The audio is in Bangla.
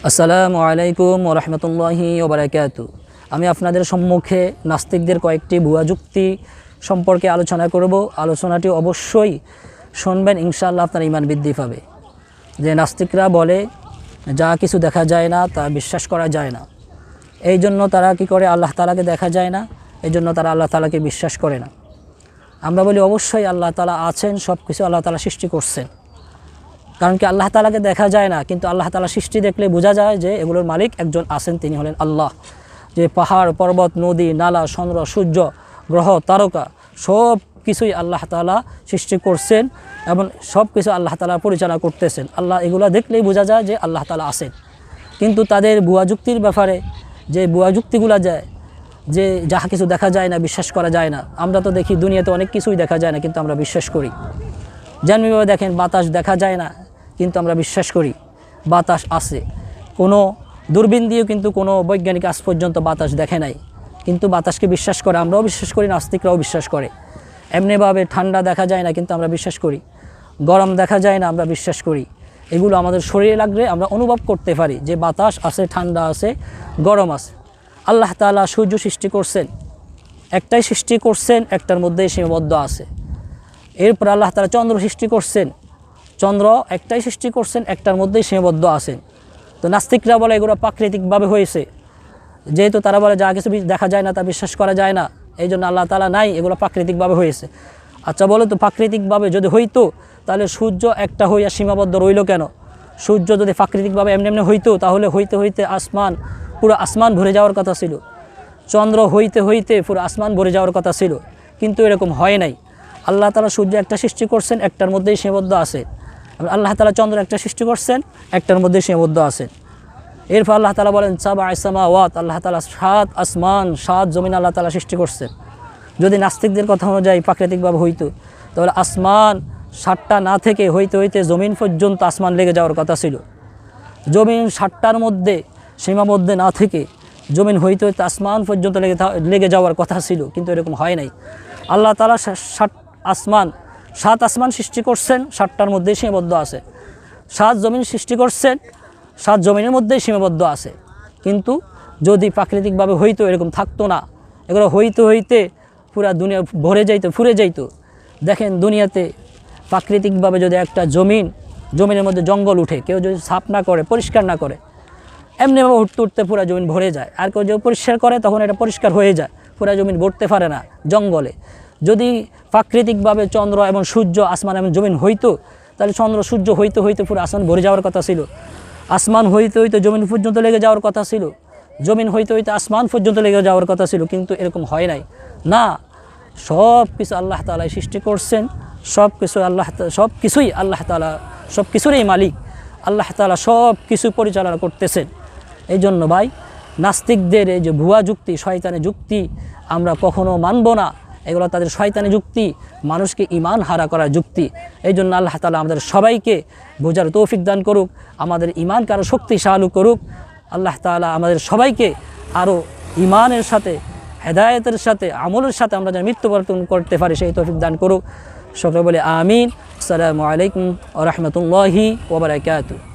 আসসালামু আলাইকুম ওয়া রাহমাতুল্লাহি ওয়া বারাকাতুহু। আমি আপনাদের সম্মুখে নাস্তিকদের কয়েকটি ভুয়া যুক্তি সম্পর্কে আলোচনা করব। আলোচনাটি অবশ্যই শুনবেন, ইনশাআল্লাহ আপনার ঈমান বৃদ্ধি পাবে। যে নাস্তিকরা বলে যা কিছু দেখা যায় না তা বিশ্বাস করা যায় না, এই জন্য তারা কি করে, আল্লাহ তাআলাকে দেখা যায় না, এই জন্য তারা আল্লাহ তাআলাকে বিশ্বাস করে না। আমরা বলি অবশ্যই আল্লাহ তাআলা আছেন, সব কিছু আল্লাহ তাআলা সৃষ্টি করছেন। কারণ কি, আল্লাহ তাআলাকে দেখা যায় না, কিন্তু আল্লাহ তাআলা সৃষ্টি দেখলে বোঝা যায় যে এগুলোর মালিক একজন আছেন, তিনি হলেন আল্লাহ। যে পাহাড়, পর্বত, নদী, নালা, চন্দ্র, সূর্য, গ্রহ, তারকা সব কিছুই আল্লাহ তাআলা সৃষ্টি করছেন এবং সব কিছু আল্লাহ তাআলা পরিচালনা করতেছেন। আল্লাহ এগুলো দেখলেই বোঝা যায় যে আল্লাহ তাআলা আছেন। কিন্তু তাদের ভুয়া যুক্তির ব্যাপারে, যে ভুয়া যুক্তিগুলা যায়, যে যাহা কিছু দেখা যায় না বিশ্বাস করা যায় না। আমরা তো দেখি দুনিয়াতে অনেক কিছুই দেখা যায় না, কিন্তু আমরা বিশ্বাস করি। যেমনিভাবে দেখেন, বাতাস দেখা যায় না কিন্তু আমরা বিশ্বাস করি বাতাস আছে। কোনো দূরবীন দিয়েও কিন্তু কোনো বৈজ্ঞানিক আজ পর্যন্ত বাতাস দেখে নাই, কিন্তু বাতাসকে বিশ্বাস করে, আমরাও বিশ্বাস করি, নাস্তিকরাও বিশ্বাস করে। এমনিভাবে ঠান্ডা দেখা যায় না কিন্তু আমরা বিশ্বাস করি, গরম দেখা যায় না আমরা বিশ্বাস করি। এগুলো আমাদের শরীরে লাগলে আমরা অনুভব করতে পারি যে বাতাস আছে, ঠান্ডা আছে, গরম আছে। আল্লাহ তাআলা সূর্য সৃষ্টি করছেন, একটাই সৃষ্টি করছেন, একটার মধ্যেই সীমাবদ্ধ আছে। এরপর আল্লাহ তাআলা চন্দ্র সৃষ্টি করছেন, চন্দ্র একটাই সৃষ্টি করছেন, একটার মধ্যেই সীমাবদ্ধ আছেন। তো নাস্তিকরা বলে এগুলো প্রাকৃতিকভাবে হয়েছে, যেহেতু তারা বলে যা কিছু দেখা যায় না তা বিশ্বাস করা যায় না, এই জন্য আল্লাহ তাআলা নাই, এগুলো প্রাকৃতিকভাবে হয়েছে। আচ্ছা বলো তো, প্রাকৃতিকভাবে যদি হইতো তাহলে সূর্য একটা হইয়া সীমাবদ্ধ রইল কেন? সূর্য যদি প্রাকৃতিকভাবে এমনি এমনি হইতো তাহলে হইতে হইতে আসমান, পুরো আসমান ভরে যাওয়ার কথা ছিল। চন্দ্র হইতে হইতে পুরো আসমান ভরে যাওয়ার কথা ছিল, কিন্তু এরকম হয় নাই। আল্লাহ তাআলা সূর্য একটা সৃষ্টি করছেন, একটার মধ্যেই সীমাবদ্ধ আছে। আল্লাহ তাআলা চন্দ্র একটা সৃষ্টি করছেন, একটার মধ্যেই সীমাবদ্ধ আছেন। এরপর আল্লাহ তাআলা বলেন সাবআ সামাওয়াত, আল্লাহ তাআলা 7 আসমান 7 জমিন আল্লাহ তাআলা সৃষ্টি করছেন। যদি নাস্তিকদের কথা অনুযায়ী প্রাকৃতিকভাবে হইতো তাহলে আসমান 7টা না থেকে হইতে হইতে জমিন পর্যন্ত আসমান লেগে যাওয়ার কথা ছিল। জমিন 7টার মধ্যে সীমাবদ্ধ না থেকে জমিন হইতে হইতে আসমান পর্যন্ত লেগে যাওয়ার কথা ছিল, কিন্তু এরকম হয় নাই। আল্লাহ তাআলা 7 আসমান সৃষ্টি করছেন, 7টার মধ্যেই সীমাবদ্ধ আছে। 7 জমিন সৃষ্টি করছেন, 7 জমিনের মধ্যেই সীমাবদ্ধ আছে। কিন্তু যদি প্রাকৃতিকভাবে হইতো এরকম থাকতো না, এগুলো হইতে হইতে পুরা দুনিয়া ভরে যাইতো, ফুরে যাইতো। দেখেন দুনিয়াতে প্রাকৃতিকভাবে যদি একটা জমিনের মধ্যে জঙ্গল উঠে, কেউ যদি সাফ না করে, পরিষ্কার না করে, এমনিভাবে উঠতে উঠতে পুরা জমিন ভরে যায়। আর কেউ যদি পরিষ্কার করে তখন এটা পরিষ্কার হয়ে যায়, পুরা জমিন ভরতে পারে না জঙ্গলে। যদি প্রাকৃতিকভাবে চন্দ্র এবং সূর্য, আসমান এবং জমিন হইতো তাহলে চন্দ্র সূর্য হইতে হইতে পুরো আসমান ভরে যাওয়ার কথা ছিল। আসমান হইতে হইতে জমিন পর্যন্ত লেগে যাওয়ার কথা ছিল, জমিন হইতে হইতে আসমান পর্যন্ত লেগে যাওয়ার কথা ছিল, কিন্তু এরকম হয় নাই। না, সব কিছু আল্লাহ তাআলাই সৃষ্টি করছেন, সব কিছুই আল্লাহ তাআলা, সব কিছুরই মালিক আল্লাহ তাআলা, সব কিছু পরিচালনা করতেছেন। এই জন্য ভাই, নাস্তিকদের এই যে ভুয়া যুক্তি, শয়তানি যুক্তি আমরা কখনো মানব না। এগুলো তাদের শয়তানি যুক্তি, মানুষকে ঈমান হারা করার যুক্তি। এই জন্য আল্লাহ তাআলা আমাদের সবাইকে বোঝার তৌফিক দান করুক, আমাদের ঈমানকে আরও শক্তিশালী করুক। আল্লাহ তাআলা আমাদের সবাইকে আরও ঈমানের সাথে, হেদায়েতের সাথে, আমলের সাথে আমরা যেন মৃত্যুবরণ করতে পারি, সেই তৌফিক দান করুক। সকলে বলে আমিন। আসসালামু আলাইকুম ওয়া রাহমাতুল্লাহি ওয়া বারাকাতুহু।